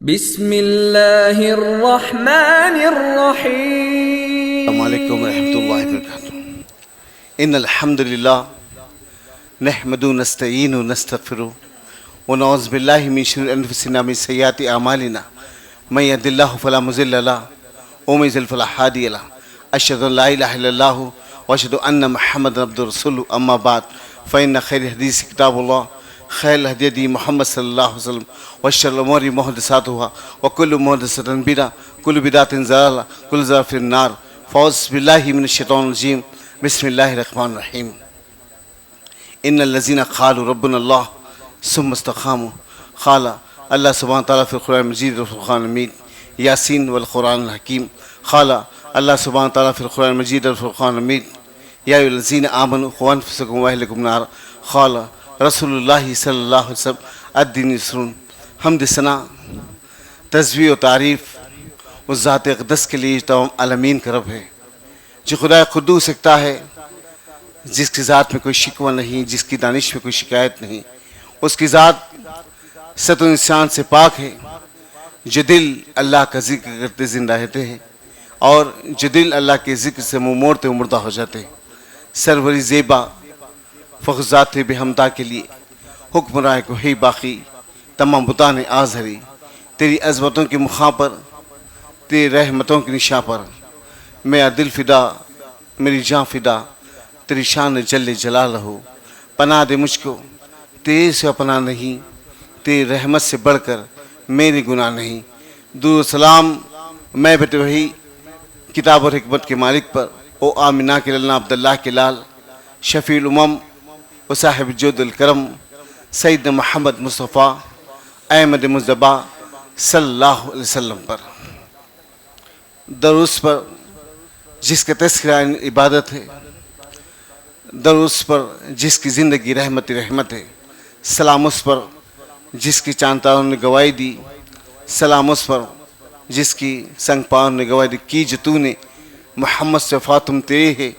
बिस्मिल्लाहिर्रहमानिर्रहीम। अस्सलामु अलैकुम रहमतुल्लाहि व बरकातुहू। इन्नल हम्दुलिल्लाह नहमदुहु व नस्तईनुहु व नस्तगफिरुहु व नऊज़ु बिल्लाहि मिन शुरूरि अनफुसिना व मिन सय्यिआति अमालिना मन यहदिल्लाहु फला मुज़िल्ल लहु व मन युज़लिल फला हादिय लहु अशहदु अन ला इलाहा इल्लल्लाह व अशहदु अन्ना मुहम्मदन अब्दुहु व रसूलुहु अम्मा बाद फ़इन्न खैरल हदीस किताबुल्लाह खैरुल हदी मुहम्मद सल्लल्लाहु अलैहि वसल्लम व शर्रिल उमूरि मुहदसातुहा व कुल्लु मुहदसतिन बिदअह कुल्लु बिदअतिन ज़लाला कुल्लु ज़लालतिन फ़िन्नार। फ़ौज़ु बिल्लाहि मिनश शैतानिर रजीम। बिस्मिल्लाहिर रहमानिर रहीम। इन्नल लज़ीना क़ालू रब्बुनल्लाह सुम्मा इस्तक़ामू क़ाल अल्लाह सुब्हानहु व तआला फ़िल क़ुरआनिल मजीद व फ़ुरक़ानिल हमीद यासीन वल क़ुरआनिल हकीम क़ाल अल्लाह सुब्हानहु व तआला फ़िल क़ुरआनिल मजीद व फ़ुरक़ानिल हमीद या अय्युहल्लज़ीना आमनू क़ू अनफुसकुम व अहलिकुम नारा क़ाल रसूलुल्लाह सल्लल्लाहु अलैहि वसल्लम अद्दीन युस्रुन। हम्द सना तस्बीह व तारीफ़ उस ज़ात अक़दस के लिए तमाम आलमीन का रब है जो खुदा क़ुद्दूस एकता है, जिसकी ज़ात में कोई शिकवा नहीं, जिसकी दानिश में कोई शिकायत नहीं। उसकी ज़ात सतो इंसान से पाक है। जो दिल अल्लाह का ज़िक्र करते ज़िंदा रहते हैं और जो दिल अल्लाह के ज़िक्र से मुँह मोड़ते मुर्दा हो जाते हैं। सरवरी ज़ेबा फ़ख़्ज़ात बेहमदा के लिए हुक्मराय को ही बाकी तमाम बुतान आज़हरी तेरी अज़मतों के मुखा पर, तेरी रहमतों की निशा पर मेरा दिल फ़िदा, मेरी जान फ़िदा, तेरी शान जल्ले जलाल हो। पनाह दे मुझको, तेरे से अपना नहीं, तेरी रहमत से बढ़कर मेरे गुनाह नहीं। दुरूद सलाम मैं बेटे वही किताब और हिकमत के मालिक पर, ओ आमिना के लल्ला अब्दुल्लाह के लाल शफ़ीउल उमम व साहिब जुदुल करम सैयदना मोहम्मद मुस्तफ़ा अहमद मुज़्तबा सल्लल्लाहु अलैहि वसल्लम पर। दरूस पर जिसका तज़किरा इबादत है, दरूस पर जिसकी ज़िंदगी रहमत रहमत है, सलाम उस पर जिसकी चांद तारों ने गवाही दी, सलाम उस पर जिसकी संग पाँव ने गवाही दी कि जो तूने मोहम्मद से फ़ातुम तेरे है,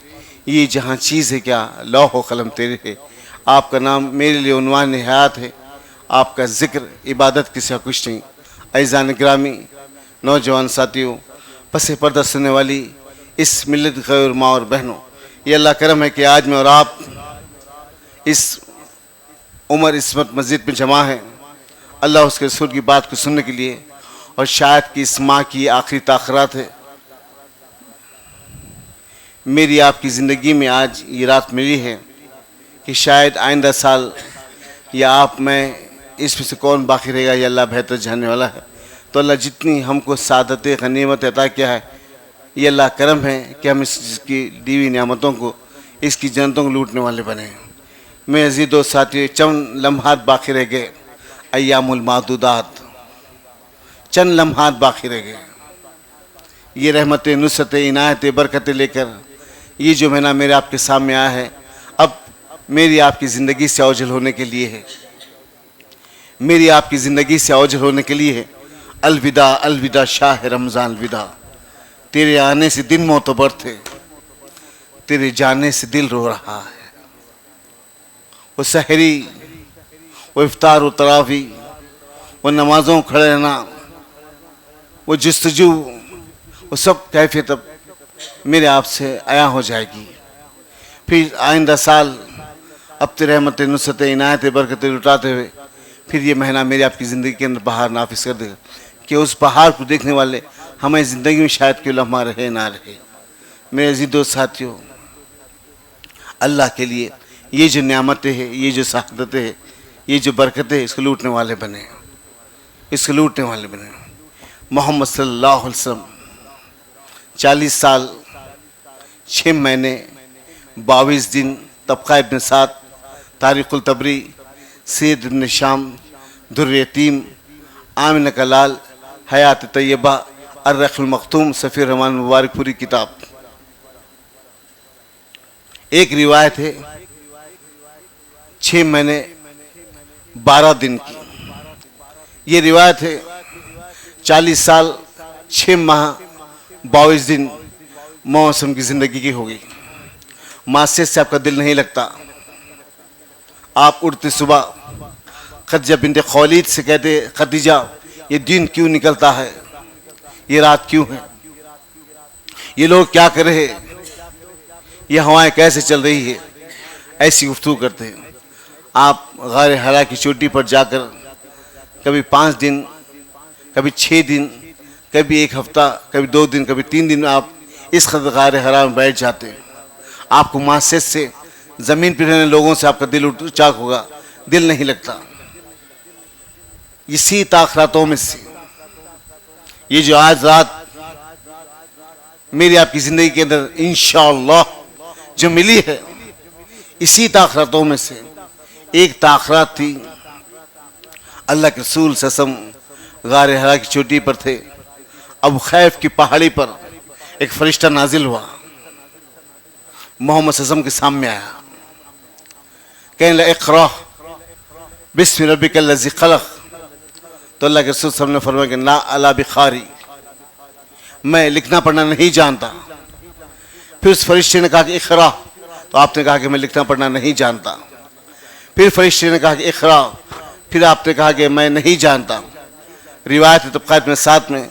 ये जहाँ चीज़ है क्या लौह व कलम तेरे है। आपका नाम मेरे लिए उन्वान हयात है, आपका ज़िक्र इबादत के सिवा कुछ नहीं। अज़ीज़ान ग्रामी नौजवान साथियों, पसे पर्दा सुनने वाली इस मिल्लत गैर माँ और बहनों, ये अल्लाह करम है कि आज मैं और आप इस उमर इस्मत मस्जिद में जमा हैं अल्लाह उसके रसूल की बात को सुनने के लिए। और शायद कि इस माह की आखिरी ताख़िरात है। मेरी आपकी ज़िंदगी में आज ये रात मिली है कि शायद आइंदा साल या आप मैं इसमें से कौन बाकी रहेगा, या अल्लाह बेहतर जानने वाला है। तो अल्लाह जितनी हमको सादत गनीमत अता किया है, ये अल्लाह करम है कि हम इसकी दीवी नियामतों को, इसकी जन्नतों को लूटने वाले बने। मैं अज़ीज़ दोस्त साथियों, चंद लम्हात बाकी रह गए, अय्यामुल मादूदात, चंद लम्हात बाकी रह गए। ये रहमत नुसरत इनायत बरकत लेकर ये जो महीना मेरे आपके सामने आया है, अब मेरी आपकी ज़िंदगी से ओझल होने के लिए है, मेरी आपकी ज़िंदगी से ओझल होने के लिए है। अलविदा अलविदा शाह रमज़ान अलविदा। तेरे आने से दिन मोतबर थे, तेरे जाने से दिल रो रहा है। वो सहरी, वो इफ्तार व तरावी, वो नमाज़ों खड़े रहना, वो जुस्तजू, वो सब कैफियत अब मेरे आपसे आया हो जाएगी। फिर आइंदा साल अब तेरे रहमत नुसरत इनायत बरकत लुटाते हुए फिर ये महीना मेरी आपकी ज़िंदगी के अंदर बहार नाफिज कर देगा कि उस बहार को देखने वाले हमें ज़िंदगी में शायद कोई लम्हा रहे ना रहे। मेरे अज़ीज़ दोस्त साथियों, अल्लाह के लिए ये जो नियामतें हैं, ये जो सआदतें हैं, ये जो बरकतें, इसको लूटने वाले बने, इसको लूटने वाले बने। मोहम्मद सल्लल्लाहु अलैहि वसल्लम 40 साल 6 महीने 22 दिन तबक़ा इब्न साद, तारीख़ुल तबरी, सैयद इब्न शाम, दुर्र यतीम, आमिना का लाल, हयात तय्यबा, अर्रक़ुल मख़तूम, सफ़ीर रहमान मुबारक पूरी किताब। एक रिवायत है 6 महीने 12 दिन की, ये रिवायत है 40 साल 6 माह 22 दिन मौसम की ज़िंदगी की होगी। मासियत से आपका दिल नहीं लगता, आप उठते सुबह खदीजा बिन्त खौलीद से कहते, खदीजा ये दिन क्यों निकलता है, ये रात क्यों है, ये लोग क्या कर रहे हैं, ये हवाएं कैसे चल रही है, ऐसी गुफ्तगू करते हैं। आप गारे हरा की चोटी पर जाकर कभी 5 दिन, कभी 6 दिन, कभी 1 हफ्ता, कभी 2 दिन, कभी 3 दिन आप इस कदर गारे हरा में बैठ जाते हैं, आपको मासेस से, ज़मीन पर रहने लोगों से आपका दिल उचाक होगा, दिल नहीं लगता। इसी ताखरातों में से ये जो आज रात मेरी आपकी ज़िंदगी के अंदर इंशाअल्लाह जो मिली है, इसी ताखरातों में से एक ताखरात थी। अल्लाह के रसूल ससम गारे हरा की चोटी पर थे, अबू खैफ की पहाड़ी पर एक फरिश्ता नाजिल हुआ, मोहम्मद ससम के सामने आया, कहने लगा इक़रा बिस्मि रब्बिकल लज़ी खलक़। तो अल्लाह के रसूल सल्लल्लाहु अलैहि वसल्लम ने फरमाया कि ना अला बिखारी, मैं लिखना पढ़ना नहीं जानता। फिर उस फरिश्ते ने कहा कि इक़रा, तो आपने कहा कि मैं लिखना पढ़ना नहीं जानता। फिर फरिश्ते ने कहा कि इक़रा, फिर आपने कहा कि मैं नहीं जानता। रिवायत तबक़ात में साथ में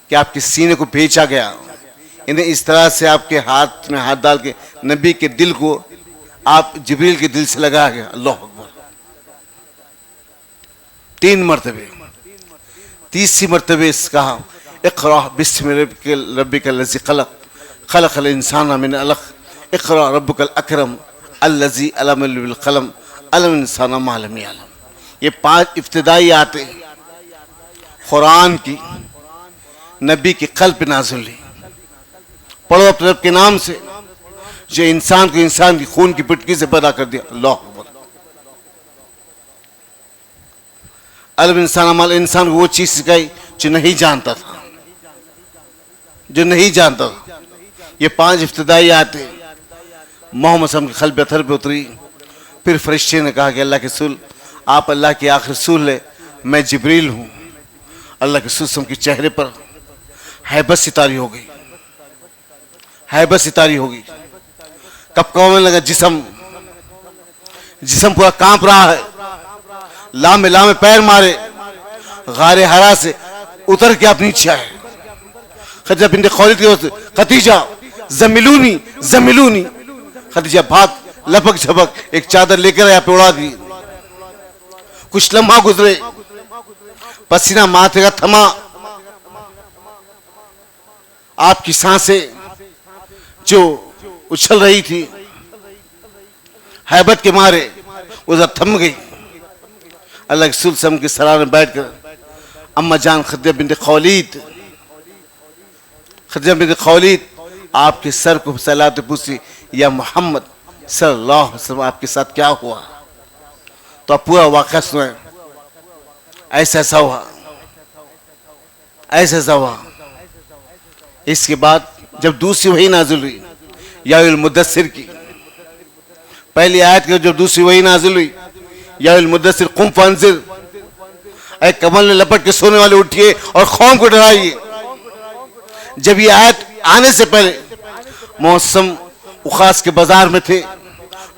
कि आपके सीने को बेचा गया, इन्हें इस तरह से आपके हाथ में हाथ डाल के नबी के दिल को आप जिब्रील के दिल से लगाया गया। अल्लाह अकबर। 3 मरतबे, तीसरी मरतबे कहा इक़रा बिस्मि रब्बिकल लज़ी खलक़ खलक़ल इंसाना मिन अलक़ इक़रा रब्बुकल अकरम अल्लज़ी अल्लम बिल क़लम अल्लम इंसाना मा लम यअलम। ये 5 इब्तिदाई आते कुरान की नबी की क़ल्ब पे नाज़िल हुई। पढ़ो अपने रब के नाम से जो इंसान को इंसान की खून की पिटकी से पैदा कर दिया। अल्लाह अकबर। अल्लम इंसाना मा, इंसान को वो चीज़ सिखाई जो नहीं जानता था, जो नहीं जानता था। ये 5 इब्तिदाई आते मोहम्मद सल्लल्लाहु अलैहि वसल्लम के क़ल्ब अथर पे उतरी। फिर फरिश्ते ने कहा कि अल्लाह के रसूल, आप अल्लाह के आखिरी रसूल है, मैं जिब्रील हूँ। अल्लाह के रसूल सल्लल्लाहु अलैहि वसल्लम के चेहरे पर हैबत सितारी हो गई, हैबत सितारी हो गई, कपकपाने लगा जिस्म, जिस्म पूरा कांप रहा है। लामे लामे पैर मारे, गारे हरा से उतर के आप नीचे आए। खदीजा बिन्त खुवैलिद की ओर से खदीजा ज़मिलूनी ज़मिलूनी, खदीजा भाग लपक झपक एक चादर लेकर यहाँ पे उड़ा दी। कुछ लम्हा गुजरे, पसीना माथे का थमा, आपकी सांसें जो उछल रही थी हैबत के मारे उधर थम गई। अल्लाह के रसूल सल्लल्लाहु अलैहि वसल्लम की सराह में बैठकर अम्मा जान खदीजा बिन्त खुवैलिद, खदीजा बिन्त खुवैलिद आपके सर को सहलाते पूछी, या मोहम्मद सल्लल्लाहु अलैहि वसल्लम आपके साथ क्या हुआ? तो आप पूरा वाक़या सुने। ऐसा ऐसा हुआ, ऐसा ऐसा हुआ। इसके बाद जब दूसरी वही नाज़िल हुई या मुद्दस्सिर की, पहली आयत की जब दूसरी वही नाज़िल हुई या मुद्दस्सिर कुम फंज़िर, ऐ कमल में लपट के सोने वाले उठिए और कौम को डराइए। जब ये आयत आने से पहले मौसम उखास के बाजार में थे,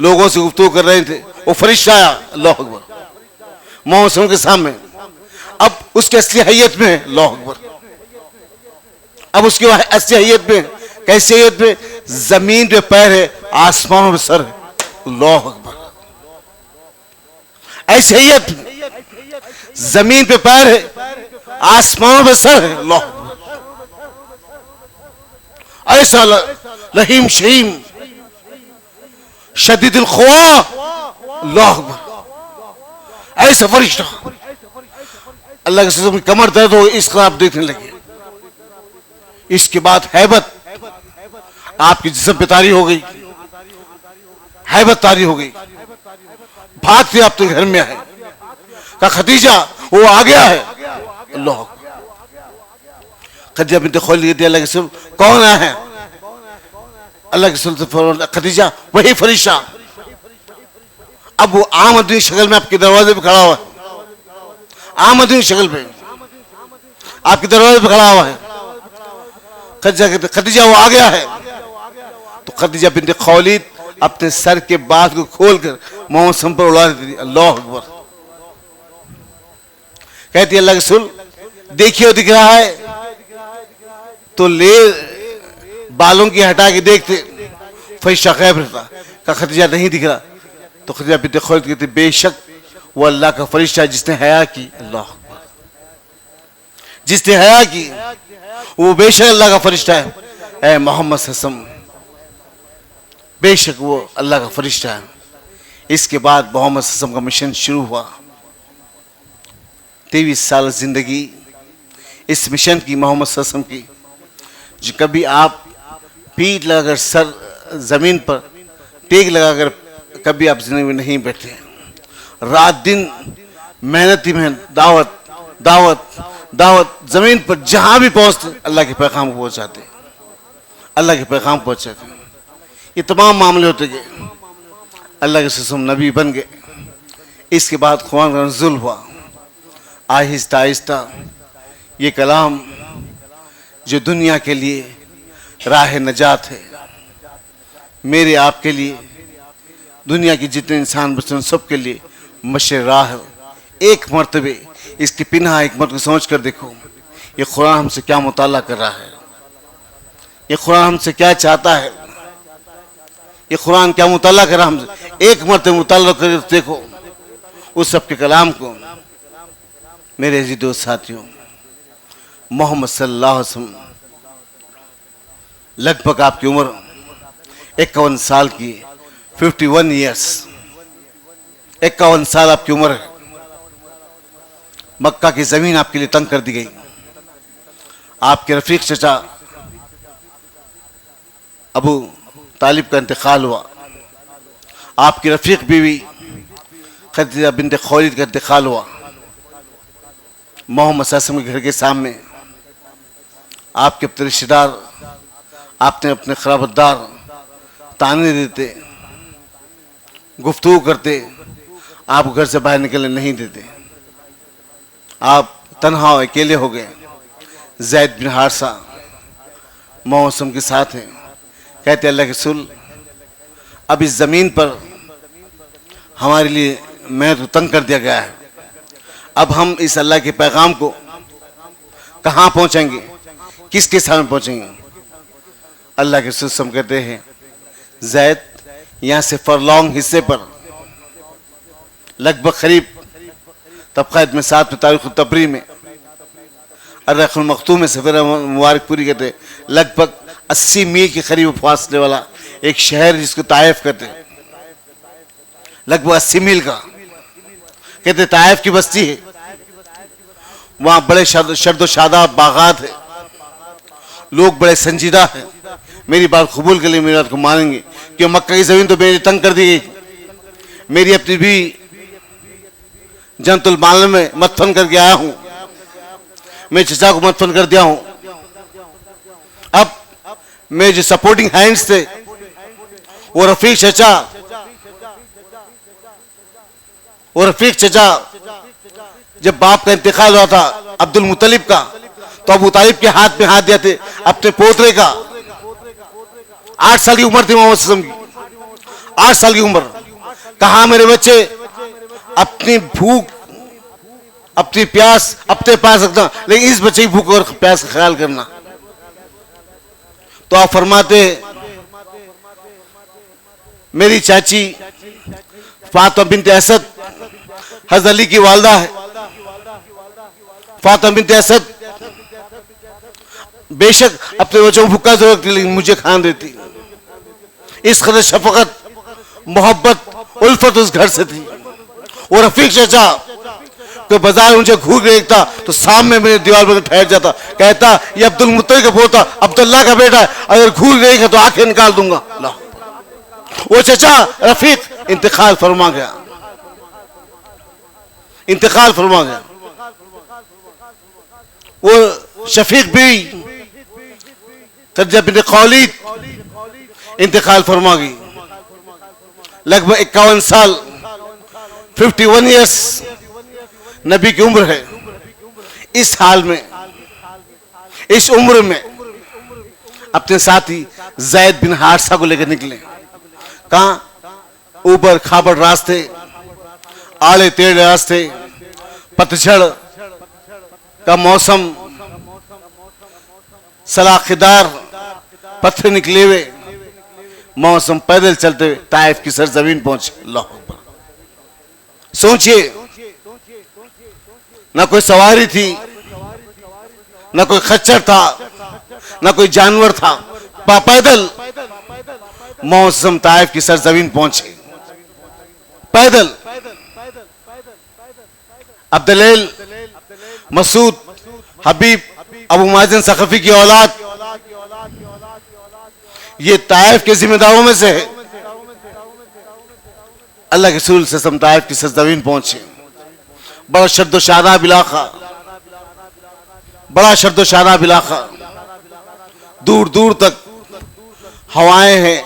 लोगों से गुफ्तगू कर रहे थे, वो फरिश्ता आया। अल्लाह अकबर। मौसम के सामने अब उसकी असली हैयत में है। अल्लाह अकबर। अब उसकी असली हैयत में, कैसी हैयत में? जमीन पे पैर है, आसमानों पे सर है। अल्लाह अकबर। ऐसी हैयत में जमीन पे पैर है, आसमानों पे सर है। अल्लाह अकबर। ऐसा रहीम शहीम शदीदुल क़ुवा। अल्लाह अकबर। ऐसा फरिश्ता, अल्लाह के रसूल की कमर दर्द हो, इस तरह आप देखने लगे। इसके बाद हैबत आपकी जिस्म पे तारी हो गई, हैबत तारी हो गई। भागते आपके घर में आए, कहा खदीजा वो आ गया है। अल्लाह। खदीजा बिन्त खुवैलिद, अल्लाह के रसूल कौन आया है? अल्लाह के रसूल खदीजा वही फरिश्ता। अब वो आम आदमी शक्ल में आपके दरवाजे पे खड़ा हुआ है, आम आदमी शक्ल पे आपके दरवाजे पे खड़ा हुआ है। खदीजा कहते खदीजा वो आ गया है। तो खदीजा बिन्त खुवैलिद अपने सर के बाल को खोलकर मौसम पर उड़ा देती। अल्लाह अकबर। कहती अल्लाह के रसूल देखिए वो दिख रहा है तो ले बालों की हटा के देखते, फरिश्ता गैब रहता का खदीजा नहीं दिख रहा, तो खदीजा बिन्त खुवैलिद कहती बेशक वो अल्लाह का फरिश्ता है जिसने हया की। अल्लाह अकबर, जिसने हया की वो बेशक अल्लाह का फरिश्ता है। ऐ मोहम्मद सल्लल्लाहु अलैहि वसल्लम, बेशक वो अल्लाह का फरिश्ता है। इसके बाद मोहम्मद सल्लल्लाहु अलैहि वसल्लम का मिशन शुरू हुआ। 23 साल जिंदगी इस मिशन की, मोहम्मद सल्लल्लाहु अलैहि वसल्लम की, जो कभी आप पीठ लगाकर सर जमीन पर टेक लगाकर कभी आप जिंदगी में नहीं बैठे। रात दिन मेहनत ही मेहनत, दावत दावत दावत, जमीन पर जहां भी पहुंचते अल्लाह के पैगाम को पहुंचाते, अल्लाह के पैगाम पहुंचाते। ये तमाम मामले होते गए, अल्लाह के रसूल नबी बन गए। इसके बाद कुरान का नुज़ूल हुआ। आहिस्ता आहिस्ता ये कलाम जो दुनिया के लिए राह नजात है, मेरे आपके लिए, दुनिया के जितने इंसान बचे उन सब के लिए मशर राह है। एक मर्तबे इसकी पिन्हा एक मर्तबे समझ कर देखो, ये कुरान हमसे क्या मुताला कर रहा है, ये कुरान हमसे क्या चाहता है, ये कुरान क्या मुताला कर रहा है हमसे। एक मर्तबे मुताला कर देखो उस सब के कलाम को। मेरे अजीज दोस्त साथियों, मोहम्मद सल्लल्लाहु अलैहि वसल्लम लगभग आपकी उम्र 51 साल की, 51 ईयर्स, 51 साल आपकी उम्र है। मक्का की जमीन आपके लिए तंग कर दी गई। आपके रफीक चचा अबू तालिब का इंतकाल हुआ। आपकी रफीक बीवी खदीजा बिन्त खुवैलिद का इंतकाल हुआ। मोहम्मद सल्लल्लाहु अलैहि वसल्लम के घर के सामने आपके अपने रिश्तेदार, आपने अपने खराबतदार ताने देते, गुफ्तगू करते, आप घर से बाहर निकलने नहीं देते। आप तन्हा अकेले हो गए। ज़ैद बिन हारिसा मौसम के साथ हैं। कहते अल्लाह के रसूल, अब इस ज़मीन पर हमारे लिए मैं तो तंग कर दिया गया है, अब हम इस अल्लाह के पैगाम को कहाँ पहुँचेंगे, किसके सामने पहुँचेंगे। अल्लाह के रसूल कहते हैं ज़ैद, यहाँ से फरलॉन्ग हिस्से पर लगभग करीब तबक़ात में 7 तारीख़ तबरी में अर्रक़ुल मख़तूम में सफ़र मुबारक पूरी कहते, लगभग 80 मील के करीब फासले वाला एक शहर जिसको ताइफ कहते, लगभग 80 मील का। कहते ताइफ की बस्ती है, वहाँ बड़े शर्द शादाब बागात है, लोग बड़े संजीदा हैं। मेरी बात कबूल कर लिए, मेरी बात को मानेंगे कि मक्का की ज़मीन तो मेरी तंग कर दी गई। मेरी अपनी भी जनतुल माल में मदफन करके आया हूँ, मैं चचा को मदफन कर दिया हूँ। अब मेरे जो सपोर्टिंग हैंड्स थे वो रफीक चचा, वो रफीक चचा जब बाप का इंतकाल हुआ था अब्दुल मुत्तलिब का, तो अबू तालिब के हाथ में हाथ दिया थे अपने पोतरे का। 8 साल की उम्र थी मोहम्मद सल्लल्लाहु अलैहि वसल्लम की, 8 साल की उम्र। कहा मेरे बच्चे अपनी भूख अपनी प्यास अपने पास रखना, लेकिन इस बच्चे की भूख और प्यास का ख्याल करना। तो आप फरमाते मेरी चाची फातिमा बिन्त असद हज़रत अली की वालदा है। फातिमा बिन्त असद बेशक अपने बच्चों को भूखा जरूरत थी, लेकिन मुझे खान देती। इस कदर शफकत मोहब्बत उल्फत उस घर से थी। और रफीक चाचा तो बाजार मुझे घूर देखता तो सामने मेरे दीवार पर ठहर जाता, कहता ये अब्दुल मुत्तलिब का पोता अब्दुल्ला का बेटा है, अगर घूर देखा तो आंखें निकाल दूंगा। वो चाचा रफीक इंतकाल फरमा गया, इंतकाल फरमा गया। वो शफीक भी खदीजा बिन्त खुवैलिद इंतकाल फरमा गई। लगभग 51 साल 51 ईयर्स नबी की उम्र है। इस हाल में, इस उम्र में अपने साथी ज़ैद बिन हारिसा को लेकर निकले। कहाँ? ऊपर खाबड़ रास्ते, आड़े टेढ़े रास्ते, पतझड़, का मौसम, सलाखेदार पत्थर निकले हुए मौसम, पैदल चलते हुए ताइफ की सरजमीन पहुंचे। अल्लाह अकबर। सोचिए, ना कोई सवारी थी, ना कोई खच्चर था, ना कोई जानवर था, पैदल मौसम ताइफ की सरजमीन पहुंचे, पैदल। अब्दुल्लैल, मसूद, हबीब, अबू माजिन सखफी की औलाद, ये ताइफ के जिम्मेदारों में से है। अल्लाह के रसूल सल्लल्लाहु अलैहि वसल्लम ताइफ की सरजमीन पहुंचे। बड़ा शद्द शादाब इलाका, बड़ा शद्द शादाब इलाका, दूर दूर तक हवाएं हैं,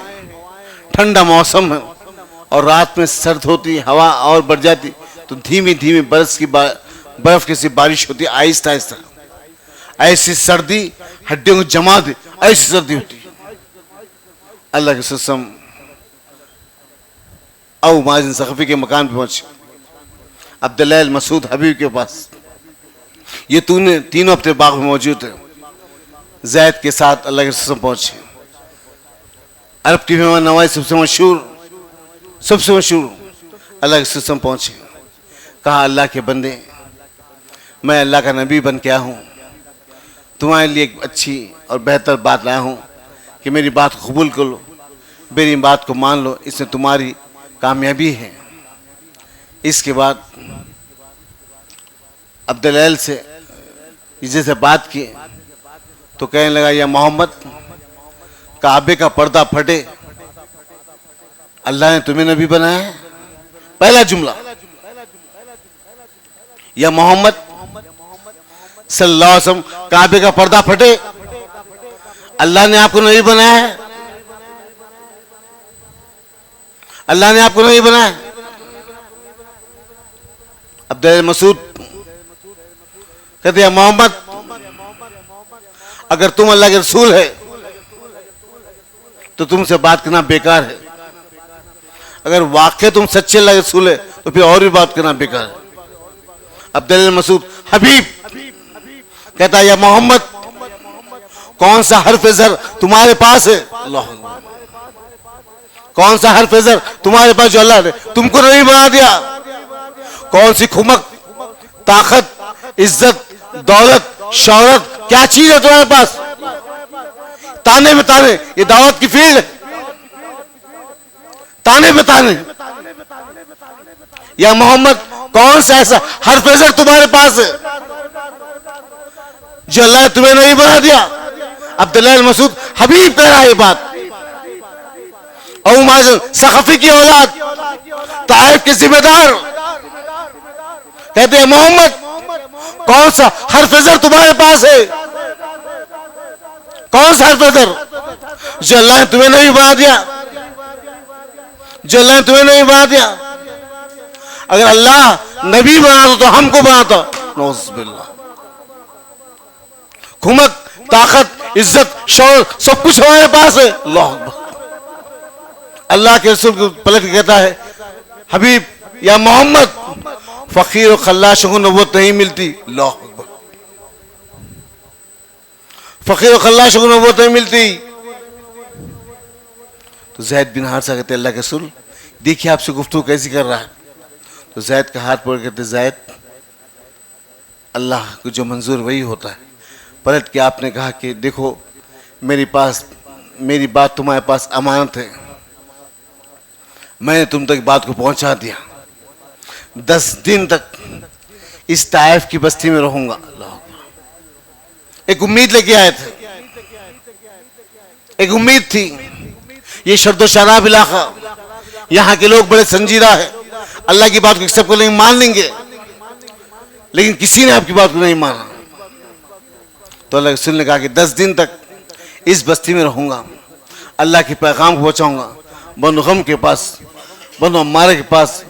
ठंडा मौसम है, और रात में सर्द होती हवा और बढ़ जाती तो धीमी धीमी बर्फ की सी बारिश होती, आहिस्ता आहिस्ता। ऐसी सर्दी हड्डियों को जमा दे, ऐसी सर्दी होती। अल्लाह के रसूल अबू माजिन सखफी के मकान पे पहुंचे, अब्दुल्लैल, मसूद, हबीब के पास। ये तीनों हफ्ते बाग में मौजूद थे। जैद के साथ अल्लाह के रसूल पहुंचे। अरब की मेहमान नवाज़ी सबसे मशहूर अल्लाह के रसूल पहुंचे। कहा, अल्लाह के बंदे, मैं अल्लाह का नबी बन के आया हूँ, तुम्हारे लिए एक अच्छी और बेहतर बात लाया हूँ कि मेरी बात को कबूल कर लो, मेरी बात को मान लो, इसमें तुम्हारी कामयाबी है। इसके बाद अब्दुल्लैल से जैसे बात की तो कहने लगा, या मोहम्मद, काबे का पर्दा फटे, अल्लाह ने तुम्हें नबी बनाया है। पहला जुमला, या मोहम्मद सल्लल्लाहु अलैहि वसल्लम, काबे का पर्दा फटे, अल्लाह ने आपको नबी बनाया है, अल्लाह ने आपको नबी बनाया है। अब्दुल्लैल मसूद कहते हैं, मोहम्मद, अगर तुम अल्लाह के रसूल है तो तुमसे बात करना बेकार है, अगर वाकई तुम सच्चे अल्लाह के रसूल है तो फिर और भी बात करना बेकार है। अब्दुल्लैल मसूद, हबीब कहता है, या मोहम्मद, कौन सा हर्फ ज़र तुम्हारे पास है, अल्लाह, कौन सा हर्फ ज़र तुम्हारे पास जो अल्लाह ने तुमको नहीं बना दिया? कौन सी खुमक, ताकत, इज्जत, दौलत, शौहरत, क्या चीज है तुम्हारे पास? ताने में ताने, ये दावत की फील्ड है, ताने में ताने। या मोहम्मद, कौन सा ऐसा हर्फ ज़र तुम्हारे पास है जो अल्लाह ने तुम्हें नहीं बना दिया? अब्दुल्लैल मसूद, हबीब कह रहा है ये बात। अबू माजिन सखफी की औलाद, ताइफ के जिम्मेदार कहते हैं, मोहम्मद, कौन सा हर्फ ज़र तुम्हारे पास है, कौन सा हर्फ ज़र जो अल्लाह ने तुम्हें नहीं बना दिया, जो अल्लाह ने तुम्हें नहीं बना दिया? अगर अल्लाह नबी बनाता तो हमको बनाता। नौज़ुबिल्लाह। खुमक, ताकत, इज्जत, शौहरत, सब कुछ हमारे पास है। अल्लाह अकबर। अल्लाह के रसूल को पलट के कहता है, हबीब, या मोहम्मद, फकीर और खल्लाशों को नबूवत नहीं मिलती। अल्लाह अकबर। फकीर और खल्लाशों को नबूवत नहीं मिलती। तो ज़ैद बिन हारिसा कहते, अल्लाह के रसूल, देखिए आपसे गुफ्तगू कैसी कर रहा है। तो ज़ैद का हाथ पकड़ कहते, ज़ैद, अल्लाह को जो मंजूर वही होता है। पलट के आपने कहा कि देखो, मेरी बात तुम्हारे पास अमानत है, मैंने तुम तक बात को पहुंचा दिया। 10 दिन तक इस ताइफ की बस्ती में रहूंगा। एक उम्मीद लेके आए थे, एक उम्मीद थी। ये शर्दो शराब इलाका, यहाँ के लोग बड़े संजीदा है, अल्लाह की बात को सबको नहीं मान लेंगे, लेकिन किसी ने आपकी बात को नहीं माना। तो अल्लाह के रसूल ने कहा कि 10 दिन तक इस बस्ती में रहूंगा, अल्लाह के पैगाम को पहुंचाऊंगा। बनु गम के पास, बनु अम्मारा के पास,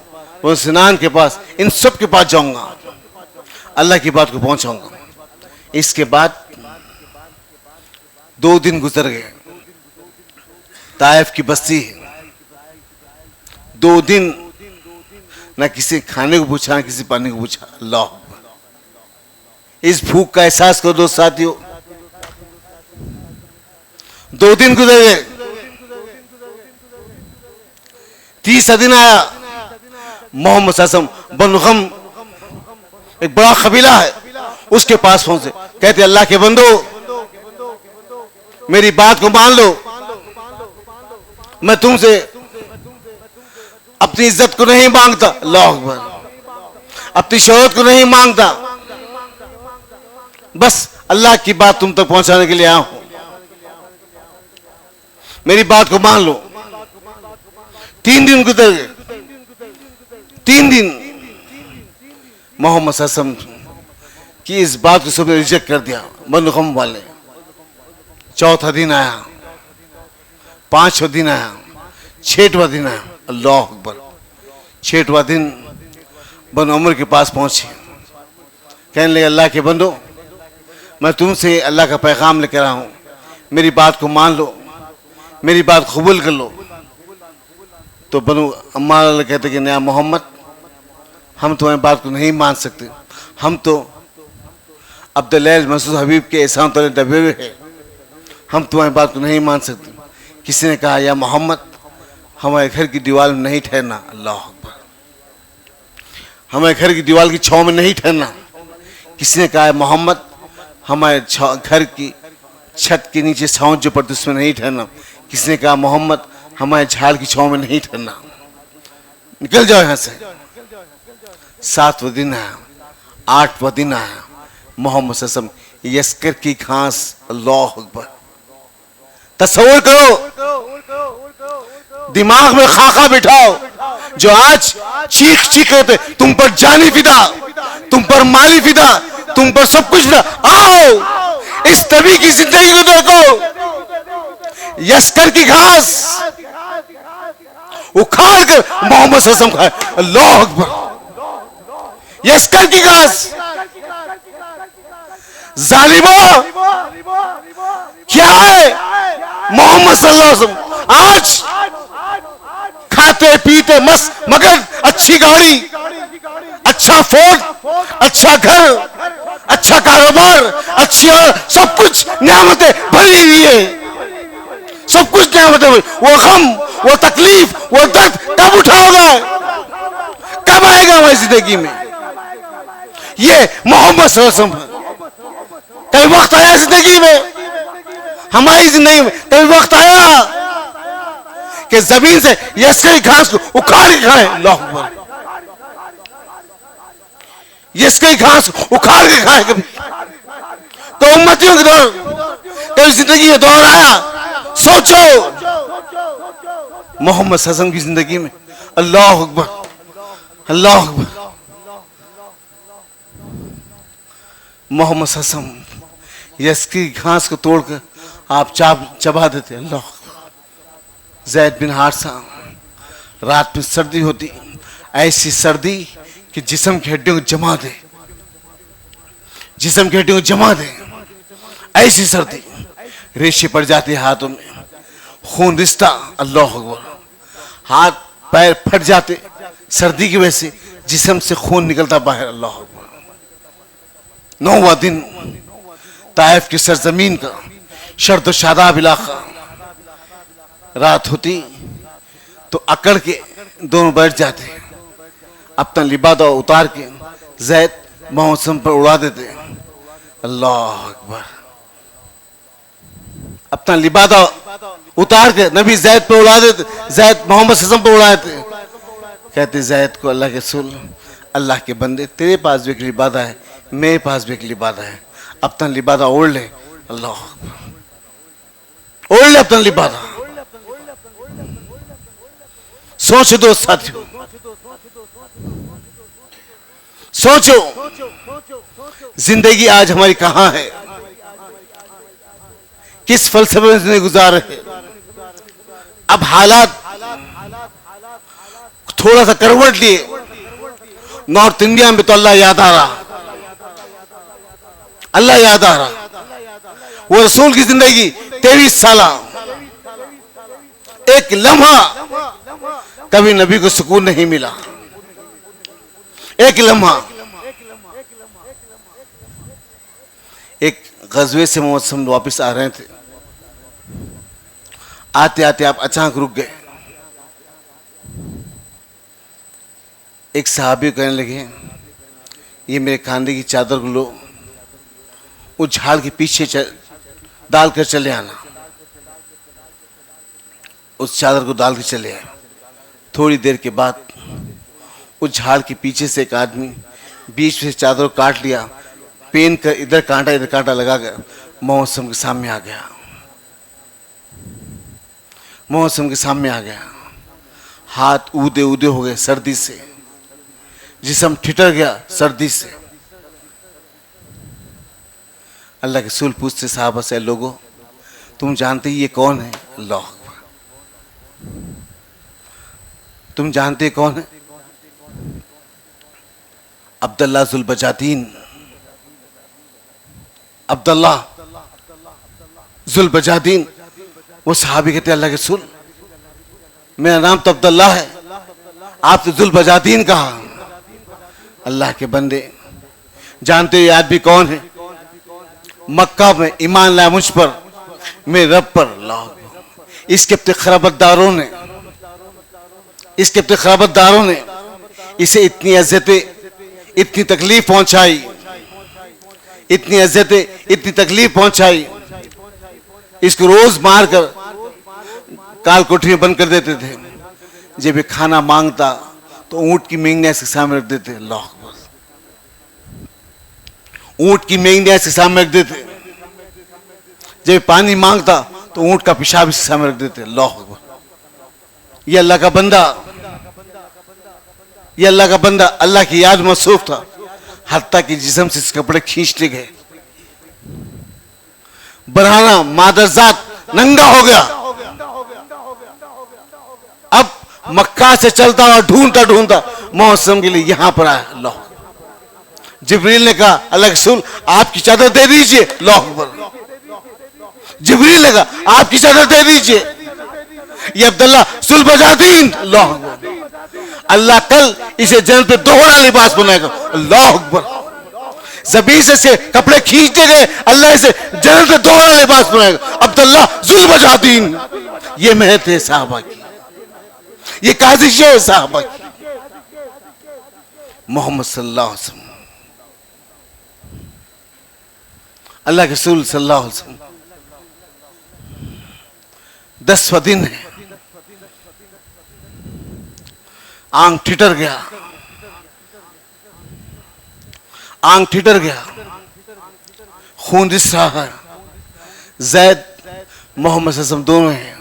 बनु सिनान के पास, इन सब के पास जाऊंगा, अल्लाह की बात को पहुंचाऊंगा। इसके बाद 2 दिन गुजर गए। ताइफ की बस्ती, 2 दिन न किसी खाने को पूछा, न किसी पानी को पूछा। अल्लाह, इस भूख का एहसास करो दोस्त साथियों। 2 दिन गुजर गए, 30 दिन आया। मोहम्मद सल्लल्लाहु अलैहि वसल्लम बनु गम एक बड़ा कबीला है, उसके पास पहुंचे। कहते अल्लाह के बंदो, मेरी बात को मान लो, मैं तुमसे अपनी इज्जत को नहीं मांगता, अल्लाह अकबर, अपनी शोहरत को नहीं मांगता, बस अल्लाह की बात तुम तक पहुंचाने के लिए आया हूं, मेरी बात को मान लो। 3 दिन गुजर गए, 3 दिन मोहम्मद सल्लल्लाहु अलैहि वसल्लम की इस बात को सबने रिजेक्ट कर दिया, बनु गम वाले। 4था दिन आया, 5वां दिन आया, 6वां दिन आया, अल्लाह अकबर। 6वां दिन बनु उमर के पास पहुंचे, कहने लगे अल्लाह के बंदो, मैं तुमसे अल्लाह का पैगाम लेकर आया हूं, मेरी बात को मान लो, मेरी बात कबूल कर लो। तो बनु अम्मार कहते कि नया मोहम्मद, हम तुम्हारी बात को नहीं मान सकते, हम तो अब्दुल्लाह मसूद हबीब के एहसान तले दबे हुए हैं, हम तुम्हारी बात को नहीं मान सकते। किसी ने कहा या मोहम्मद, हमारे घर की दीवार में नहीं ठहरना, अल्लाह अकबर, हमारे घर की दीवार की छांव में नहीं ठहरना। किसी ने कहा मोहम्मद, हमारे घर की छत के नीचे छांव जो पड़ती उसमें नहीं ठहरना। किसी ने कहा मोहम्मद, हमारे झाड़ की छांव में नहीं ठहरना, निकल जाओ यहां से। 7वां दिन आया, 8वां दिन आया, मोहम्मद सल्लल्लाहु अलैहि वसल्लम यस्कर की घास, अल्लाह अकबर, तस्वीर करो, दिमाग में खाका बिठाओ, जो आज चीख चीख करते तुम पर जानी फिदा, तुम पर माली फिदा, तुम पर सब कुछ फिदा, आओ इस नबी की जिंदगी को देखो। यस्कर की घास उखाड़ कर मोहम्मद सल्लल्लाहु अलैहि वसल्लम खाए, अल्लाह अकबर। यस्कर की घास, जालिमो क्या है मोहम्मद सल्लल्लाहु अलैहि वसल्लम आज खाते पीते मस्त, मगर अच्छी गाड़ी, अच्छा फोन, अच्छा घर, अच्छा कारोबार, अच्छी सब कुछ नियामतें भरी हुई है, सब कुछ नियामतें। वो गम, वो तकलीफ, वो दर्द कब उठाओगे, कब आएगा हमारी जिंदगी में? ये मोहम्मद सल्लल्लाहु अलैहि वसल्लम। कभी वक्त आया जिंदगी में, हमारी जिंदगी में कभी वक्त आया कि जमीन से यस्कर घास को उखाड़ के खाएं, अल्लाह अकबर, यस्कर घास उखाड़ के खाएं। कभी तो उम्मतियों के दौर, कभी जिंदगी में दौर आया, सोचो मोहम्मद सल्लल्लाहु अलैहि वसल्लम की जिंदगी में, अल्लाह अकबर, अल्लाह अकबर। मोहम्मद सल्लल्लाहु अलैहि वसल्लम यस्कर घास को तोड़कर आप चबा देते, अल्लाह। ज़ैद बिन हारिसा, रात में सर्दी होती, ऐसी सर्दी कि जिस्म की हड्डियों को जमा दे, जिस्म की हड्डियों को जमा दे, ऐसी सर्दी, रेशे पड़ जाते हाथों में, खून रिश्ता, अल्लाह अकबर, हाथ पैर फट जाते सर्दी की वजह से, जिस्म से खून निकलता बाहर, अल्लाह अकबर। 9वां दिन ताइफ की सरजमीन का शर्द शादाब इलाका, रात होती तो अकड़ के दोनों बैठ जाते, अपना लिबादा उतार के ज़ैद मोहम्मद पर उड़ा देते, अल्लाह अकबर। अपना लिबादा उतार के नबी ज़ैद पर उड़ा देते, ज़ैद मोहम्मद सल्लल्लाहु अलैहि वसल्लम पर उड़ा देते। कहते ज़ैद को अल्लाह के रसूल, अल्लाह के बंदे, तेरे पास भी एक लिबादा है, मेरे पास भी एक लिबादा है, अपना लिबादा ओढ़ ले, अल्लाह अकबर, ओढ़ ले अपना लिबादा। सोचो दोस्त साथियों, सोचो जिंदगी आज हमारी कहां है, किस फलसफे में जिंदगी गुजार रहे। अब हालात थोड़ा सा करवट लिए, नॉर्थ इंडिया में तो अल्लाह याद आ रहा, अल्लाह याद आ रहा। वो रसूल की जिंदगी 23 साल, एक लम्हा कभी नबी को सुकून नहीं मिला, एक लम्हा। गजवे से मोहम्मद सल्लल्लाहु अलैहि वसल्लम वापस आ रहे थे। आते आते आप अचानक रुक गए। एक सहाबी कहने लगे, ये मेरे खाने की चादर को लो, उस झाड़ के पीछे डाल कर चले आना। उस चादर को डाल के चले आए। थोड़ी देर के बाद उस झाड़ के पीछे से एक आदमी बीच में से चादर को काट लिया, पेन कर इधर कांटा लगा कर मोहम्मद सल्लल्लाहु अलैहि वसल्लम के सामने आ गया। मोहम्मद सल्लल्लाहु अलैहि वसल्लम के सामने आ गया। हाथ ऊदे ऊदे हो गए सर्दी से, जिस्म ठिठर गया सर्दी से। अल्लाह के रसूल पूछते साहबा से, लोगों तुम जानते ये कौन है? अल्लाह अकबर, तुम जानते कौन है? अब्दुल्ला जुल बजादीन, अब्दुल्ला जुल बजादीन। वो सहाबी कहते अल्लाह के रसूल, मेरा नाम तो अब्दुल्ला है, आप तो जुल बजादीन कहा। अल्लाह के बंदे, जानते हो ये आदमी कौन है? मक्का में ईमान लाया मुझ पर, मेरे रब पर। अल्लाह, इसके अपने खराबतदारों ने, इसके अपने खराबतदारों ने इसे इतनी अज़्ज़तें, इतनी तकलीफ पहुंचाई, इतनी अज़्ज़तें, इतनी तकलीफ पहुंचाई। इसको रोज मार कर काल कोठरी में बंद कर देते थे। जब ये खाना मांगता तो ऊंट की मेंगनियां इसके सामने रख देते। अल्लाह अकबर, ऊंट की मेंगनियां इसके सामने रख देते। जब पानी मांगता तो ऊंट का पेशाब इसके सामने रख देते। अल्लाह अकबर, ये अल्लाह का बंदा, ये अल्लाह का बंदा अल्लाह की याद में मसरूफ था। हत्ता कि जिस्म से इसके कपड़े खींचते गए। बरहाना मादरजात नंगा हो गया। अब मक्का से चलता हुआ ढूंढता ढूंढता मौसम के लिए यहां पर आया। अल्लाह, जिब्रील ने कहा अल्लाह के रसूल आपकी चादर दे दीजिए। अल्लाह अकबर, जिब्रील ने कहा आपकी चादर दे दीजिए। ये अब्दुल्ला जुल बजादीन। अल्लाह अकबर, अल्लाह कल इसे जन्नत पे दोहरा लिबास बनाएगा। अल्लाह अकबर, ज़मीन से कपड़े खींचते गए, अल्लाह इसे जन्नत पे दोहरा लिबास बनाएगा। अब्दुल्ला जुल बजादीन, ये मेहनत है साहबा की, ये काजिश है साहबा की। मोहम्मद सल्लल्लाहु अलैहि वसल्लम, अल्लाह के रसूल सल्लल्लाहु अलैहि वसल्लम 10वां दिन है। आंख ठिठर गया, आंख ठिठर गया, खून रिस रहा है। जैद मोहम्मद सल्लल्लाहु अलैहि वसल्लम दोनों हैं।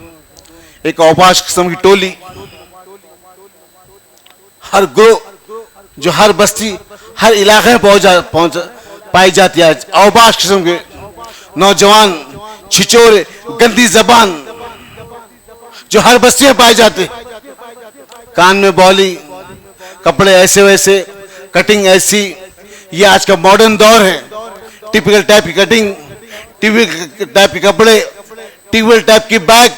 एक औबाश किस्म की टोली, हर ग्रोह जो हर बस्ती हर इलाके में पाई जाती है। औबाश किस्म के नौजवान छिचोरे गंदी जबान जो हर बस्ती में पाए जाते। कान में बौली, कपड़े ऐसे वैसे, कटिंग ऐसी। ये आज का मॉडर्न दौर है। टिपिकल टाइप की कटिंग, टिपिकल टाइप के कपड़े, टिपिकल टाइप की बैग,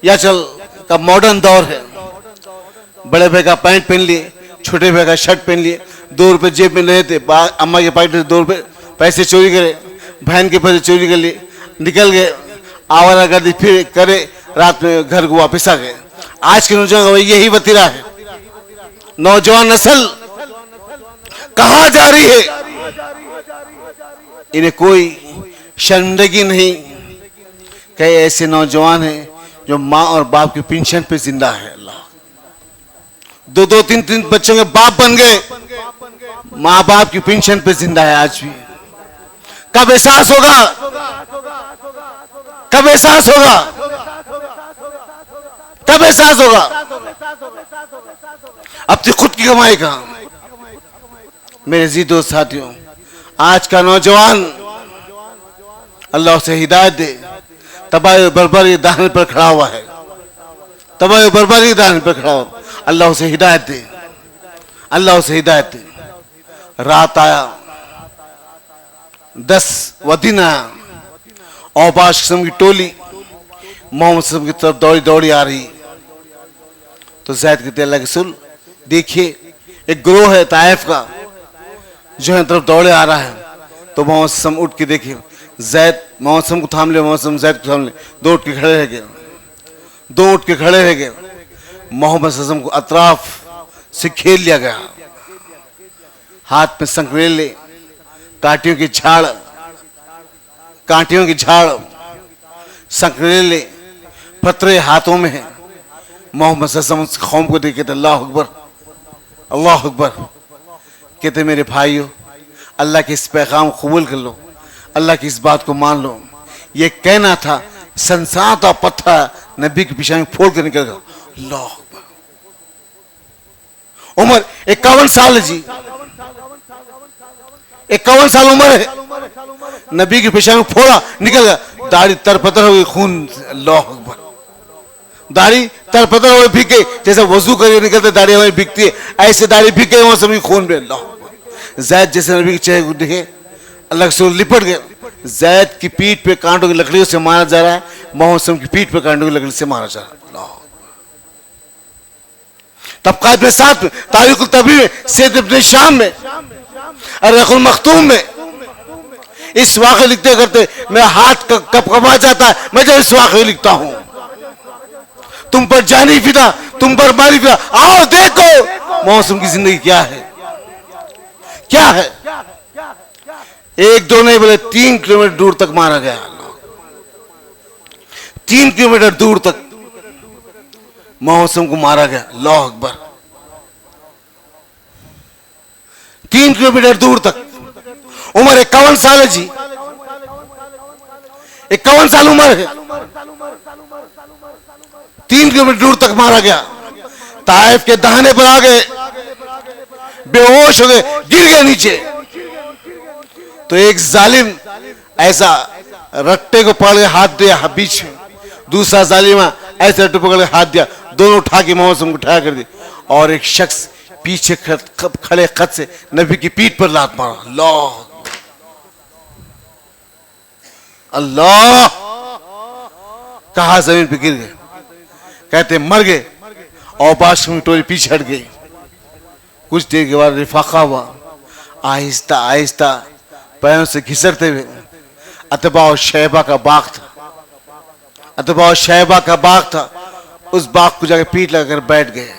या चल का मॉडर्न दौर है। बड़े भाई का पैंट पहन लिए, छोटे भाई का शर्ट पहन लिए। 2 रुपए जेब में नहीं थे, अम्मा के पैकेट से 2 रुपए पैसे चोरी करे, बहन के पैसे चोरी कर लिए, निकल गए, आवारागर्दी फिर करे, रात में घर को वापस आ गए। आज के नौजवान यही वतीरा है। नौजवान नस्ल कहां जा रही है? इन्हें कोई शर्मिंदगी नहीं। कई ऐसे नौजवान हैं जो माँ और बाप की पेंशन पे जिंदा है। अल्लाह, 2-2, 3-3 बच्चों के बाप बन गए, माँ बाप की पेंशन पे जिंदा है आज भी। कब एहसास होगा? कब एहसास होगा? कब एहसास होगा? अपनी खुद की कमाई का। मेरे जी दोस्त साथियों, आज का नौजवान अल्लाह से हिदायत दे, तबाही बर्बादी दाहन पर खड़ा हुआ है। तबाही बर्बादी दाहन पर खड़ा हुआ। अल्लाह से हिदायत दे, अल्लाह से हिदायत दे। रात आया, 10वां दिन आया, औबाश किस्म की टोली मोहम्मद सल्लल्लाहु अलैहि वसल्लम की तरफ दौड़ी दौड़ी आ रही। तो ज़ैद कहते अल्लाह के रसूल देखिए, एक ग्रोह है ताइफ का जो है तरफ दौड़े आ रहा है। तो मौसम उठ के देखे, जैद मौसम को थाम ले, मौसम जैद को थाम ले, दो उठ के खड़े रह गए, दो उठ के खड़े रह गए। मोहम्मद सल्लल्लाहु अलैहि वसल्लम को अतराफ से घेर लिया गया, हाथ में संकरेले, कांटियों की झाड़, कांटियों की झाड़, संकरेले, पत्रे हाथों में है। मोहम्मद सल्लल्लाहु अलैहि वसल्लम कौम को देखे थे, अल्लाह अकबर, अल्लाह अकबर। कहते मेरे भाइयों, अल्लाह के इस पैगाम को कबूल कर लो, अल्लाह की इस बात को मान लो। ये कहना था, संसार का पत्थर नबी के पीछे फोड़ कर निकल गया। अल्लाह अकबर। उम्र 51 साल है जी, 51 साल उम्र है, नबी के पीछे फोड़ा निकल गया, दाढ़ी तरपतर हो गई खून। अल्लाह अकबर। दाढ़ी तरपतर हो गई, भीग गई, जैसे वजू करके निकलते दाढ़ी हमारी भीगती है, ऐसे दाढ़ी भीग गई मौसम की खून में। अल्लाह। जैद जैसे नबी के चेहरे को देखे, अल्लाह से लिपट गए। जैद की पीठ पे कांटों की लकड़ियों से मारा जा रहा है, मोहम्मद की पीठ पे कांटों की लकड़ी से मारा जा रहा है। तबकात में साथ में, तारीख तबी में, सैयद इब्न शाम में, अर्रकुल मखतूम में इस वाक़े लिखते करते मेरा हाथ कपकपा जाता है, मैं जब इस वाक़े लिखता हूं। तुम पर जानी फिदा, तुम पर मारी फिदा, आओ देखो मौसम की जिंदगी क्या है, क्या है। एक दो नहीं बोले, 3 किलोमीटर दूर तक मारा गया, 3 किलोमीटर दूर तक मौसम को मारा गया। अल्लाह अकबर। 3 किलोमीटर दूर तक, उम्र 51 साल है जी, 51 साल उम्र है, 3 किलोमीटर दूर तक मारा गया। ताइफ के दहाने पर आ गए, बेहोश हो गए, गिर गए नीचे। तो एक जालिम ऐसा रट्टे को पकड़ के हाथ दिया बीच में, दूसरा जालिमा ऐसे रट्टे पकड़ के हाथ दिया, दोनों उठा के मौसम को उठाया कर दी, और एक शख्स पीछे खड़े खत से नबी की पीठ पर लात मारा। अल्लाह अल्लाह। कहा जमीन पे गिर गए, कहते मर गए, और बादशाह की टोली पीछे हट गई। कुछ देर के बाद रिफाका हुआ, आहिस्ता आहिस्ता पैरों से घिसरते हुए अतबा और शैबा का बाग था, अतबा और शैबा का बाग था, उस बाग को जाकर पीठ लगाकर बैठ गए।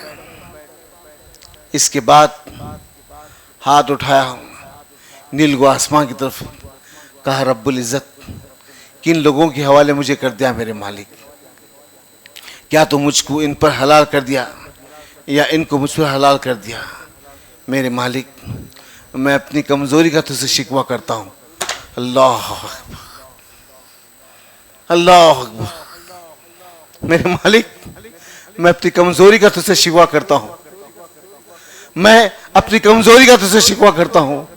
इसके बाद हाथ उठाया नील गो आसमान की तरफ, कहा रब्बुल इज्जत, किन लोगों के हवाले मुझे कर दिया मेरे मालिक, क्या तो मुझको इन पर हलाल कर दिया या इनको मुझ पर हलाल कर दिया। मेरे मालिक, मैं अपनी कमजोरी का तुझसे शिकवा करता हूँ। अल्लाह अकबर, अल्लाह अकबर। मेरे मालिक, मैं अपनी कमजोरी का तुझसे शिकवा करता हूँ, मैं अपनी कमजोरी का तुझसे शिकवा करता हूँ।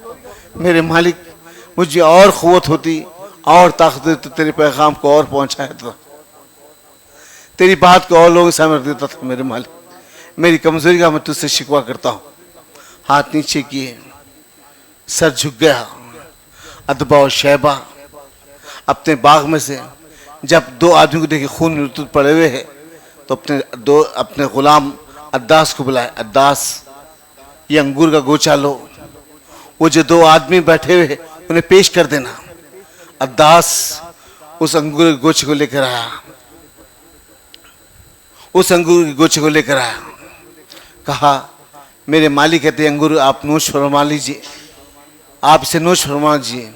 मेरे मालिक, मुझे और क़ुव्वत होती और ताकत होती तो तेरे पैगाम को और पहुँचाया था, तेरी बात को और लोगों के सामने रख देता था। मेरे मालिक, मेरी कमजोरी का मैं तुझसे शिकवा करता हूँ। हाथ नीचे किए, सर झुक गया। अदबा और शैबा अपने बाग में से जब 2 आदमी को देखे खून में लुतुत पड़े हुए हैं, तो अपने गुलाम अद्दास को बुलाए, अद्दास ये अंगूर का गोचा लो, वो जो 2 आदमी बैठे हुए हैं उन्हें पेश कर देना। अद्दास उस अंगूर के गोचे को लेकर आया, उस अंगूर के गोचे को लेकर आया, कहा मेरे मालिक कहते अंगूर आप नोश फरमा लीजिए, आप इसे नोश फरमा लीजिए।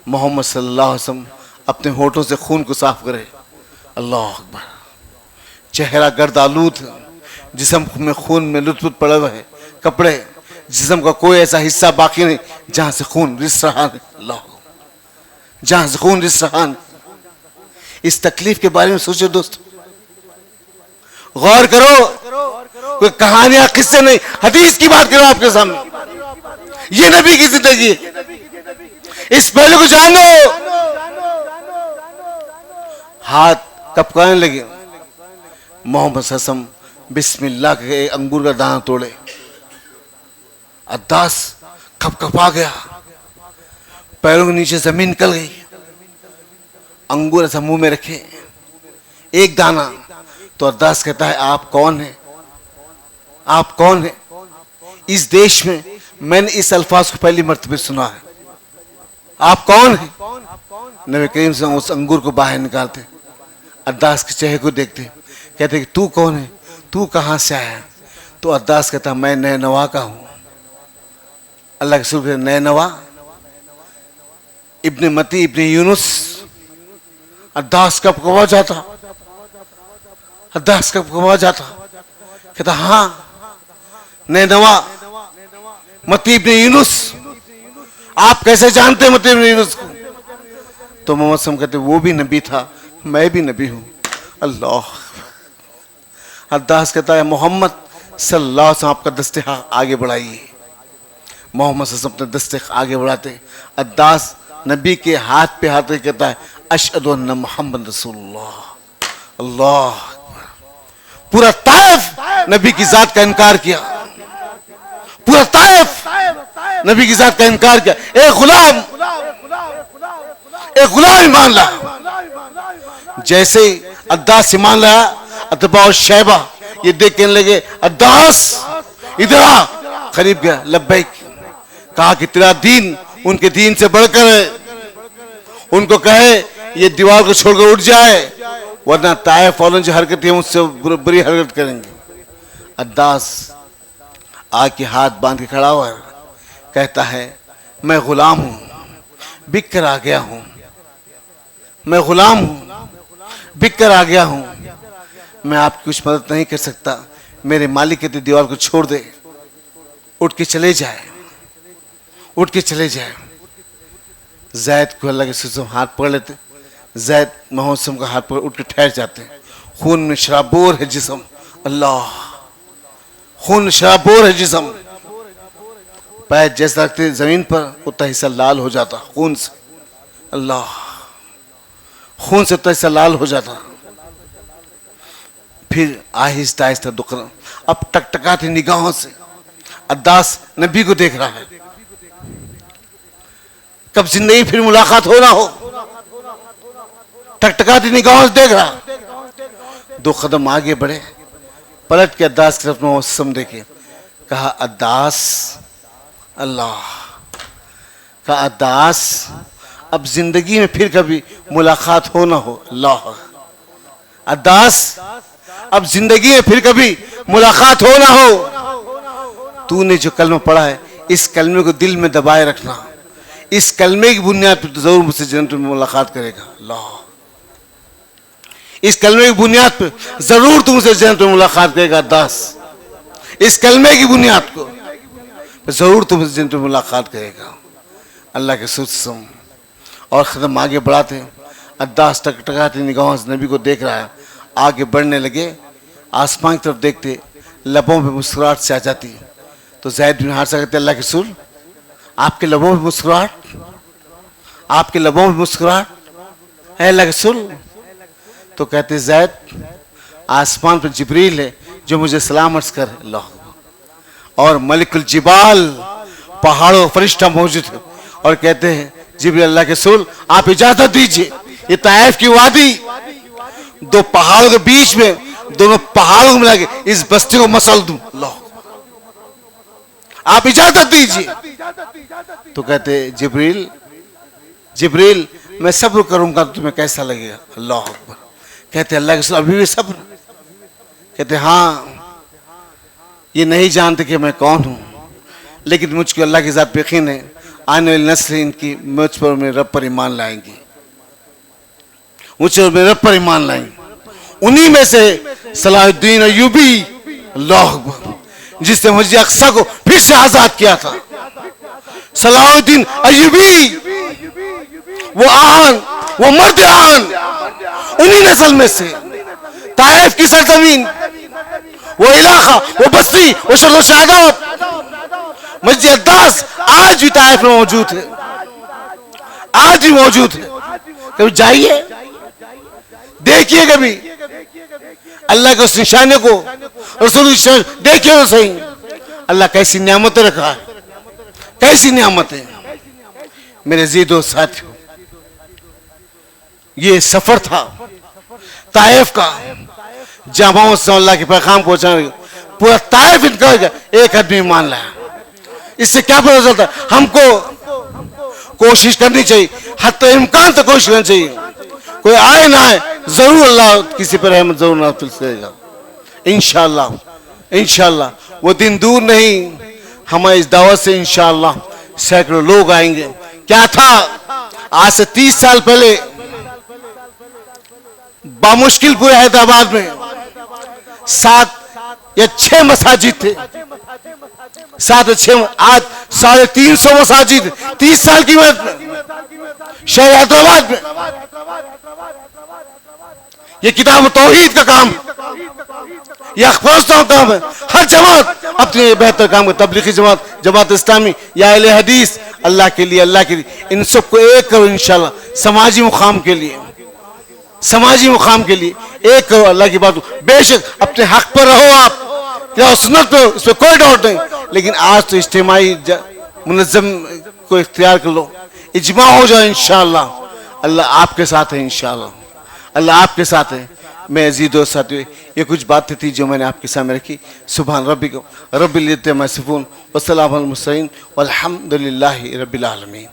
मोहम्मद सल्लल्लाहु अलैहि वसल्लम अपने होठों से खून को साफ करे। अल्लाह अकबर। चेहरा गर्द आलूद, जिस्म में खून में लुत्फ पड़ा हुआ है, कपड़े जिस्म का कोई ऐसा हिस्सा बाकी नहीं जहां से खून रिस रहा है। अल्लाह, जहां से खून रिस रहा है। इस तकलीफ के बारे में सोचो दोस्तों, गौर करो, कोई कहानियां किस्से नहीं, हदीस की बात करो आपके सामने। ये नबी की जिंदगी है, इस पहलू को जानो। हाथ कपकाने लगे। मोहम्मद सल्लम बिस्मिल्लाह के अंगूर का दाना तोड़े। अद्दास कपकपा गया, पैरों के नीचे जमीन निकल गई। अंगूर ऐसा मुंह में रखे, एक दाना, तो अद्दास कहता है आप कौन हैं, आप कौन हैं? इस देश में मैंने इस अल्फाज को पहली मर्तबा सुना है। आप कौन हैं? नबी करीम से उस अंगूर को बाहर निकालते, अद्दास के चेहरे को देखते, कहते कि तू कौन है, तू कहाँ से आया है? तो अद्दास कहता मैं नैनवा का हूँ। अल्लाह के रसूल कहते नैनवा, इब्ने मती इब्ने यूनुस। अद्दास कब कमा जाता, अद्दास कब कमा जाता? कहता हाँ नैनवा मती इब्ने यूनुस। आप कैसे जानते हैं मती इब्ने यूनुस को? तो मोहम्मद सल्लल्लाहु अलैहि वसल्लम कहते वो भी नबी था, मैं भी नबी हूँ। अल्लाह। अद्दास कहता है मोहम्मद सल्लल्लाहु अलैहि वसल्लम आपका दस्ते आगे बढ़ाइए। मोहम्मद सल्लल्लाहु अलैहि वसल्लम अपने दस्ते आगे बढ़ाते, अद्दास नबी के हाथ पे हाथ कहता है अशहदु अन्ना मुहम्मद रसूलुल्लाह। अल्लाह। पूरा ताइफ नबी की जात का इनकार किया, पूरा ताइफ नबी की जात का इनकार किया। एक गुलाम ईमान लाया। जैसे ही अद्दास ईमान लाया, अतबा और शैबा ये देख कहने लगे अद्दास इधर आ। करीब गया, लब्बैक। कहा कि तेरा दीन उनके दीन से बढ़कर है, उनको कहे ये दीवार को छोड़कर उठ जाए, वरना ताइफ वालों जो हरकत है मुझसे बुरी हरकत करेंगे। अद्दास आके हाथ बांध के खड़ा हुआ है, कहता है मैं गुलाम हूं, बिक कर आ गया हूं, मैं गुलाम हूं, बिक कर आ गया हूं, मैं आपकी कुछ मदद नहीं कर सकता। मेरे मालिक कहते दीवार को छोड़ दे, उठ के चले जाए, उठ के चले जाए। जैद को अल्लाह के रसूल हाथ पकड़ लेते, जैद मोहम्मद का हाथ पकड़ उठ के ठहर जाते। खून में शराबोर है जिस्म, अल्लाह, खून में शराबोर है जिस्म। पैर जैसा रखते जमीन पर उतना हिस्सा लाल हो जाता खून से, अल्लाह, खून से उतना हिस्सा लाल हो जाता। फिर आहिस्ता आहिस्ता दुख, अब टकटकाती निगाहों से अद्दास नबी को देख रहा है। कब जिंदगी फिर मुलाकात हो ना हो, टकटकाती निगाहों से देख रहा। 2 कदम आगे बढ़े, पलट के अद्दास की तरफ मौसम देखे, कहा अद्दास, अल्लाह, कहा अद्दास अब जिंदगी में फिर कभी मुलाकात हो ना हो, अल्लाह, अद्दास अब जिंदगी में फिर कभी मुलाकात हो ना हो। तूने जो कलमा पढ़ा है इस कलमे को दिल में दबाए रखना, इस कलमे की बुनियाद पर तो जरूर मुझसे जन्नत में मुलाकात करेगा, अल्लाह, इस कलमे की बुनियाद पर जरूर तुमसे जन्नत में मुलाकात करेगा अद्दास, इस कलमे की बुनियाद को जरूर तुमसे जन्नत में मुलाकात करेगा। अल्लाह के सुसम और कदम आगे बढ़ाते, अद्दास टकटकाती निगाहों से नबी को देख रहा है। आगे बढ़ने लगे, आसमान की तरफ देखते, लबों पे मुस्कुराहट से आ जाती। तो ज़ैद बिन हारिसा कहते अल्लाह के रसूल आपके लबों पे मुस्कुराहट, आपके लबों पे मुस्कुराहट है अल्लाह के रसूल। तो कहते ज़ैद आसमान पर जिब्रील है जो मुझे सलाम अर्ज़ कर, अल्लाह, और मलिकुल जिबाल पहाड़ों फरिश्ता मौजूद है और कहते हैं जिब्रील अल्लाह के रसूल आप इजाजत दीजिए, ये ताइफ की वादी 2 पहाड़ों के बीच में, दोनों पहाड़ों को मिला के इस बस्ती को मसल दूं, अल्लाह, आप इजाजत दीजिए। तो कहते जिब्रील, जिब्रील मैं सब्र करूंगा तो तुम्हें कैसा लगेगा, अल्लाह अकबर। कहते अल्लाह के रसूल अभी भी सब्र? कहते हाँ, ये नहीं जानते कि मैं कौन हूं, लेकिन मुझको अल्लाह की जात पे यकीन है, आने वाली नस्ल इनकी मुझ पर मेरे रब पर ईमान लाएंगी, मुझे मेरे रब पर ईमान लाएंगे। उन्हीं में से सलाहुद्दीन अय्यूबी, अल्लाह अकबर, जिसने मस्जिद अक्सा को फिर से आजाद किया था। सलाहुद्दीन अय्यूबी, वो आन, वो मर्द आन, उन्हीं नस्ल में से ताइफ की सरजमीन, वो इलाका, वो बस्ती, वो शर्र शहादत, मस्जिद अद्दास आज भी ताइफ में मौजूद है, आज भी मौजूद है। कभी जाइए, देखिए, कभी अल्लाह के उस निशाने को, रसूल देखिए तो सही, अल्लाह कैसी नियामतें रखा है, कैसी नियामतें। मेरे ज़ीदो साथियों, ये सफर था ताइफ का, जहां से अल्लाह के पैगाम पहुंचाने, पूरा ताइफ इनका एक आदमी मान लाया। इससे क्या पता चलता? हमको कोशिश करनी चाहिए, हत्ता इम्कान तो कोशिश करनी चाहिए। कोई आए ना आए, जरूर अल्लाह किसी पर रहमत जरूर नाज़िल करेगा इंशाअल्लाह। इंशाअल्लाह वो दिन दूर नहीं, हमारे इस दावत से इंशाअल्लाह सैकड़ों लोग आएंगे। क्या था, आज से 30 साल पहले बामुश्किल पूरे हैदराबाद में 7 या 6 मसाजिद थे, 7 या 6, आज 350 मसाजिद 30 साल की मेहनत में शहर हैदराबाद में। ये किताब तौहीद का काम, ये अखबार का काम है। हर जमात अपने बेहतर काम है, तबलीगी जमात, जमात इस्लामी या अहले हदीस, अल्लाह के लिए, अल्लाह के लिए इन सबको एक करो इंशाल्लाह। समाजी मुकाम के लिए, समाजी मुकाम के लिए एक करो, अल्लाह की बात। बेशक अपने हक पर रहो आप, क्या सुन्नत पे, इसमें कोई डाउट नहीं, लेकिन आज तो इज्तिमाई मुनज़्ज़म को इख्तियार कर लो, इज्मा हो जाए इंशाअल्लाह। अल्लाह आपके साथ है इंशाअल्लाह, अल्लाह आपके साथ है। मैं अज़ीज़ दोस्त साथियों, ये कुछ बातें थी जो मैंने आपके सामने रखी। सुभान रब्बिक रब्बिल इज़्ज़ति अम्मा यसिफ़ून व सलामुन अलल मुरसलीन वल्हम्दुलिल्लाहि रब्बिल आलमीन।